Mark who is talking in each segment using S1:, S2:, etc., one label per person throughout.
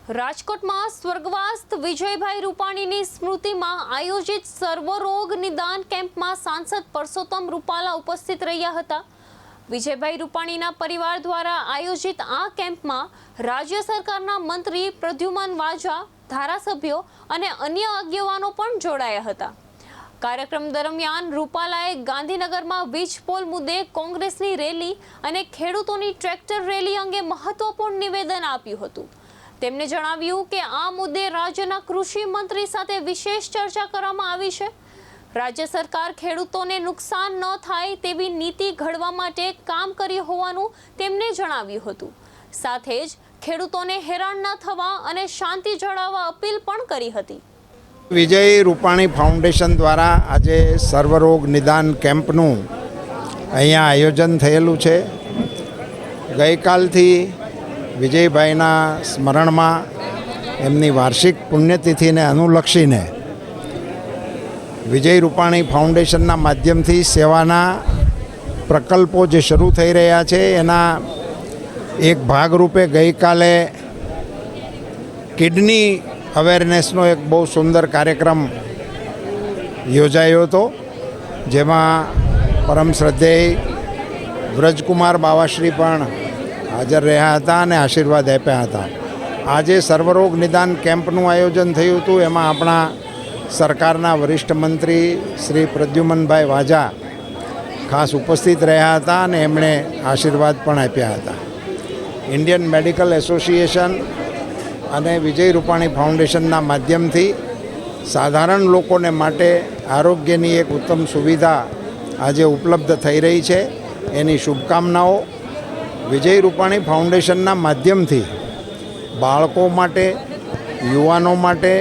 S1: રાજકોટમાં સ્વર્ગવાસ્ત વિજયભાઈ રૂપાણીની સ્મૃતિમાં આયોજિત સર્વરોગ નિદાન કેમ્પમાં સાંસદ પરસોત્તમ રૂપાલા ઉપસ્થિત રહ્યા હતા। વિજયભાઈ રૂપાણીના પરિવાર દ્વારા આયોજિત આ કેમ્પમાં રાજ્ય સરકારના મંત્રી પ્રદ્યુમન વાજા, ધારાસભ્યો અને અન્ય આગેવાનો પણ જોડાયા હતા। કાર્યક્રમ દરમિયાન રૂપાલાએ ગાંધીનગરમાં વીજ પોલ મુદ્દે કોંગ્રેસની રેલી અને ખેડૂતોની ટ્રેક્ટર રેલી અંગે મહત્વપૂર્ણ નિવેદન આપ્યું હતું। તેમણે જણાવ્યું કે આ મુદ્દે રાજ્યના કૃષિ મંત્રી સાથે વિશેષ ચર્ચા કરવામાં આવી છે। રાજ્ય સરકાર ખેડૂતોને નુકસાન ન થાય તેવી નીતિ ઘડવા માટે કામ કરી હોવાનું તેમણે જણાવ્યું હતું। સાથે જ ખેડૂતોને હેરાન ન થવા અને શાંતિ જાળવવા અપીલ પણ કરી હતી।
S2: વિજય રૂપાણી ફાઉન્ડેશન દ્વારા આજે સર્વરોગ નિદાન કેમ્પનું અહીંયા આયોજન થયેલું છે। ગઈકાલથી વિજયભાઈના સ્મરણમાં એમની વાર્ષિક પુણ્યતિથિને અનુલક્ષીને વિજય રૂપાણી ફાઉન્ડેશનના માધ્યમથી સેવાના પ્રકલ્પો જે શરૂ થઈ રહ્યા છે એના એક ભાગરૂપે ગઈકાલે કિડની અવેરનેસનો એક બહુ સુંદર કાર્યક્રમ યોજાયો હતો, જેમાં પરમ શ્રદ્ધેય વ્રજકુમાર બાવાશ્રી પણ હાજર રહ્યા હતા અને આશીર્વાદ આપ્યા હતા। આજે સર્વરોગ નિદાન કેમ્પનું આયોજન થયું હતું, એમાં આપણા સરકારના વરિષ્ઠ મંત્રી શ્રી પ્રદ્યુમનભાઈ વાજા ખાસ ઉપસ્થિત રહ્યા હતા અને એમણે આશીર્વાદ પણ આપ્યા હતા। ઇન્ડિયન મેડિકલ એસોસિએશન અને વિજય રૂપાણી ફાઉન્ડેશનના માધ્યમથી સાધારણ લોકોને માટે આરોગ્યની એક ઉત્તમ સુવિધા આજે ઉપલબ્ધ થઈ રહી છે, એની શુભકામનાઓ। વિજય રૂપાણી ફાઉન્ડેશનના માધ્યમથી બાળકો માટે, યુવાનો માટે,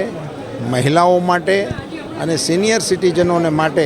S2: મહિલાઓ માટે અને સિનિયર સિટીઝનોને માટે